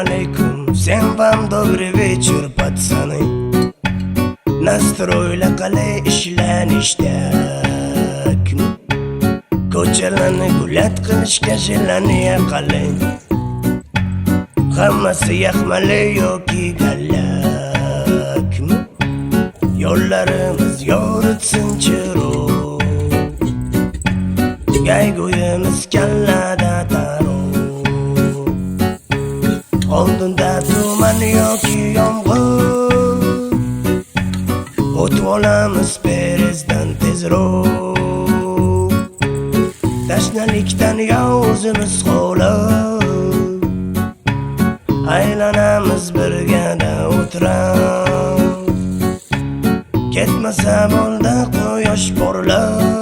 алейкум, всем вам добрый вечер, пацаны. Настройla qalay ishlanishdak, ko'chalarni gulat qilishga shilaniya qalay. Hammasi yaxmali yoki gallak, yo'llarimiz yoritsin chiroq, gayguyimiz kallada taroq. Oldinda tuman yoki yomg'ir, o'tib olamiz perezdan tezroq. Tashnalikdan o'zimiz qolib, aylanamiz birgada o'tirib. Ketmasa bo'ldi quyosh porlab,